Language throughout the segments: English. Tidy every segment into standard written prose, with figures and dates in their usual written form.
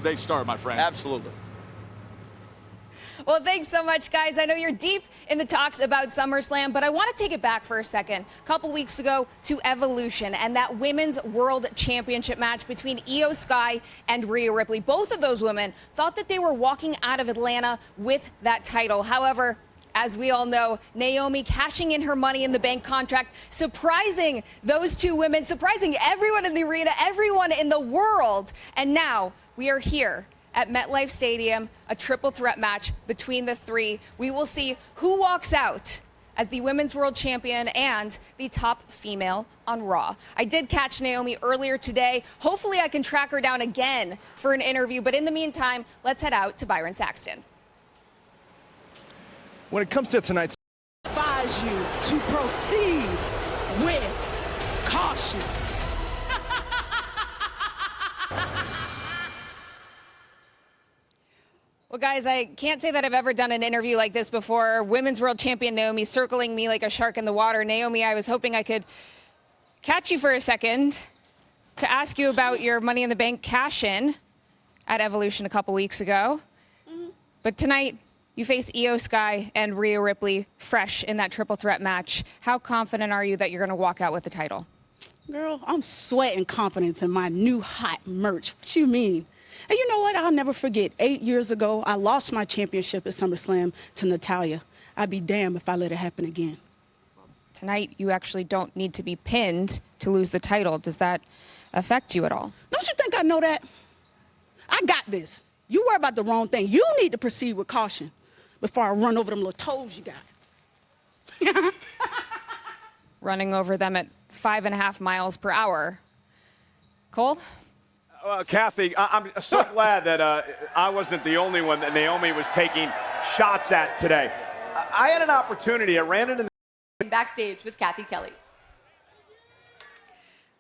today's start, my friend. Absolutely. Well, thanks so much, guys. I know you're deep in the talks about SummerSlam, but I want to take it back for a second. A couple weeks ago to Evolution and that Women's World Championship match between Io Sky and Rhea Ripley. Both of those women thought that they were walking out of Atlanta with that title. However, as we all know, Naomi cashing in her Money in the Bank contract, surprising those two women, surprising everyone in the arena, everyone in the world. And now we are here at MetLife Stadium, a triple threat match between the three. We will see who walks out as the Women's World Champion and the top female on Raw. I did catch Naomi earlier today. Hopefully I can track her down again for an interview. But in the meantime, let's head out to Byron Saxton. When it comes to tonight's, advise you to proceed with caution. Well, guys, I can't say that I've ever done an interview like this before. Women's World Champion Naomi circling me like a shark in the water. Naomi, I was hoping I could catch you for a second to ask you about your Money in the Bank cash-in at Evolution a couple weeks ago. But tonight, you face Io Sky and Rhea Ripley fresh in that triple threat match. How confident are you that you're going to walk out with the title? Girl, I'm sweating confidence in my new hot merch. What you mean? And you know what? I'll never forget. 8 years ago, I lost my championship at SummerSlam to Natalya. I'd be damned if I let it happen again. Tonight, you actually don't need to be pinned to lose the title. Does that affect you at all? Don't you think I know that? I got this. You worry about the wrong thing. You need to proceed with caution before I run over them little toes you got. Running over them at 5.5 miles per hour. Cole? Kathy, I'm so glad that I wasn't the only one that Naomi was taking shots at today. I had an opportunity. I ran into Backstage with Kathy Kelly.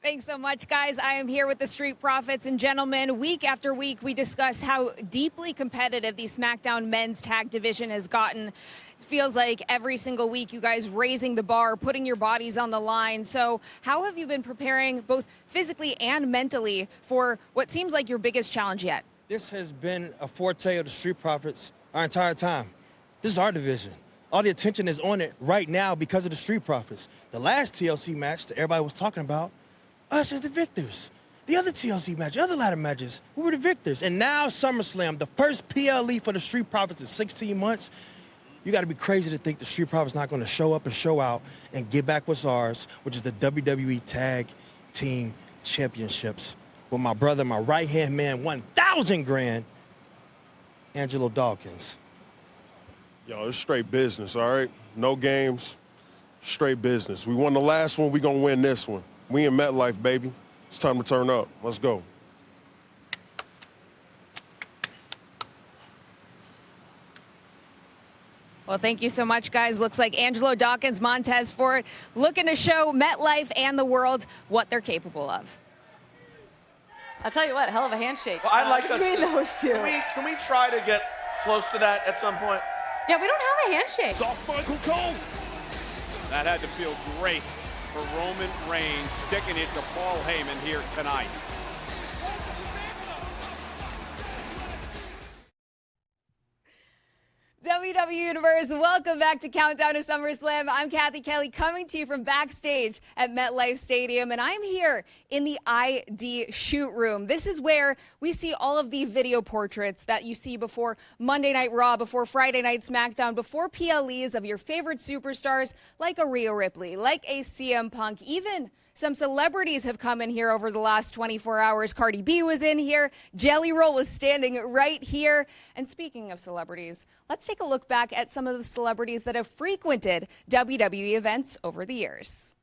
Thanks so much, guys. I am here with the Street Profits. And gentlemen, week after week, we discuss how deeply competitive the SmackDown men's tag division has gotten. It feels like every single week you guys raising the bar, putting your bodies on the line. So how have you been preparing both physically and mentally for what seems like your biggest challenge yet? This has been a forte of the Street Profits our entire time. This is our division. All the attention is on it right now because of the Street Profits. The last TLC match that everybody was talking about, us as the victors. The other TLC match, other ladder matches, we were the victors. And now SummerSlam, the first PLE for the Street Profits in 16 months. You got to be crazy to think the Street Profits not going to show up and show out and get back what's ours, which is the WWE Tag Team Championships. With my brother, my right-hand man, 1,000 grand, Angelo Dawkins. Yo, it's straight business, all right? No games, straight business. We won the last one, we going to win this one. We in MetLife, baby. It's time to turn up. Let's go. Well, thank you so much, guys. Looks like Angelo Dawkins, Montez Ford, looking to show MetLife and the world what they're capable of. I'll tell you what, hell of a handshake. Well, I'd like us between to, those two. Can we try to get close to that at some point? Yeah, we don't have a handshake. It's off Michael Cole. That had to feel great for Roman Reigns sticking it to Paul Heyman here tonight. WWE Universe, welcome back to Countdown to SummerSlam. I'm Kathy Kelly coming to you from backstage at MetLife Stadium, and I'm here in the ID shoot room. This is where we see all of the video portraits that you see before Monday Night Raw, before Friday Night SmackDown, before PLEs of your favorite superstars like a Rhea Ripley, like a CM Punk, even some celebrities have come in here over the last 24 hours. Cardi B was in here. Jelly Roll was standing right here. And speaking of celebrities, let's take a look back at some of the celebrities that have frequented WWE events over the years.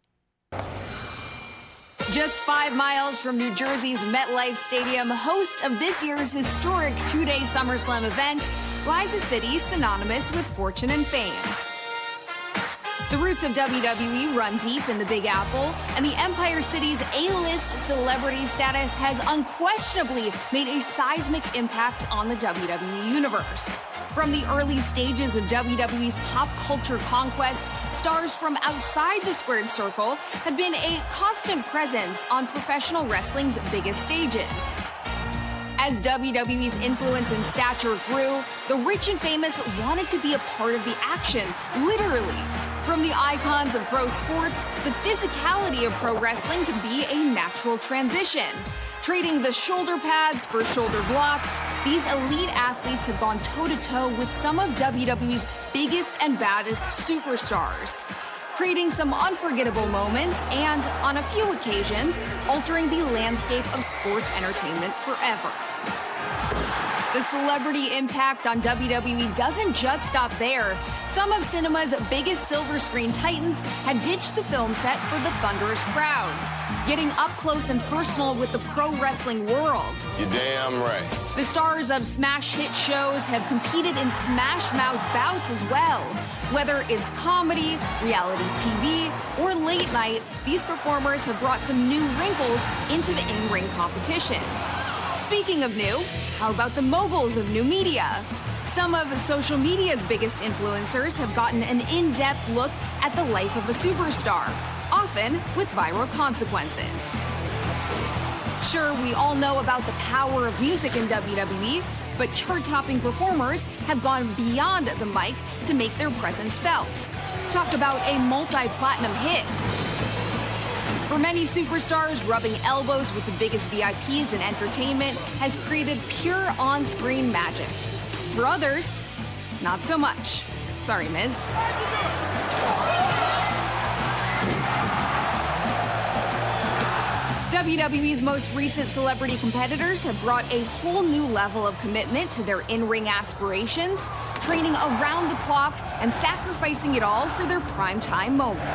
Just 5 miles from New Jersey's MetLife Stadium, host of this year's historic two-day SummerSlam event, lies a city synonymous with fortune and fame. The roots of WWE run deep in the Big Apple, and the Empire City's A-list celebrity status has unquestionably made a seismic impact on the WWE universe. From the early stages of WWE's pop culture conquest, stars from outside the squared circle have been a constant presence on professional wrestling's biggest stages. As WWE's influence and stature grew, the rich and famous wanted to be a part of the action, literally. From the icons of pro sports, the physicality of pro wrestling can be a natural transition. Trading the shoulder pads for shoulder blocks, these elite athletes have gone toe-to-toe with some of WWE's biggest and baddest superstars, creating some unforgettable moments and, on a few occasions, altering the landscape of sports entertainment forever. The celebrity impact on WWE doesn't just stop there. Some of cinema's biggest silver screen titans had ditched the film set for the thunderous crowds, getting up close and personal with the pro wrestling world. You're damn right. The stars of smash hit shows have competed in Smash Mouth bouts as well. Whether it's comedy, reality TV, or late night, these performers have brought some new wrinkles into the in-ring competition. Speaking of new, how about the moguls of new media? Some of social media's biggest influencers have gotten an in-depth look at the life of a superstar, often with viral consequences. Sure, we all know about the power of music in WWE, but chart-topping performers have gone beyond the mic to make their presence felt. Talk about a multi-platinum hit. For many superstars, rubbing elbows with the biggest VIPs in entertainment has created pure on-screen magic. For others, not so much. Sorry, Miz. WWE's most recent celebrity competitors have brought a whole new level of commitment to their in-ring aspirations, training around the clock and sacrificing it all for their primetime moment.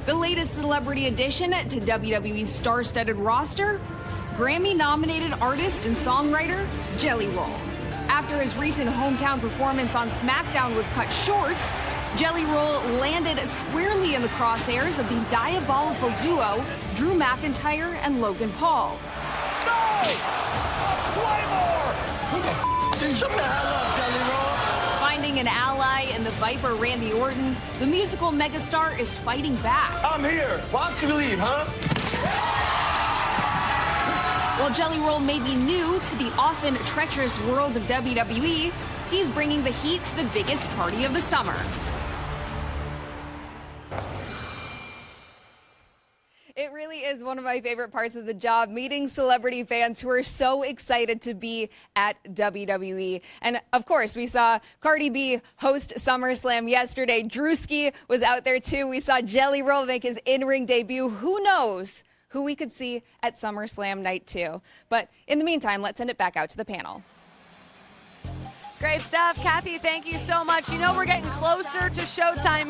The latest celebrity addition to WWE's star-studded roster, Grammy-nominated artist and songwriter Jelly Roll. After his recent hometown performance on SmackDown was cut short, Jelly Roll landed squarely in the crosshairs of the diabolical duo Drew McIntyre and Logan Paul. No! Claymore! Who the f***? Shut the hell up, Jelly Roll! Finding an ally in the Viper Randy Orton, the musical megastar is fighting back. I'm here. Why don't you leave, huh? While Jelly Roll may be new to the often treacherous world of WWE, he's bringing the heat to the biggest party of the summer. It really is one of my favorite parts of the job, meeting celebrity fans who are so excited to be at WWE. And of course, we saw Cardi B host SummerSlam yesterday. Drewski was out there too. We saw Jelly Roll make his in-ring debut. Who knows who we could see at SummerSlam Night 2. But in the meantime, let's send it back out to the panel. Great stuff. Kathy, thank you so much. You know we're getting closer to showtime.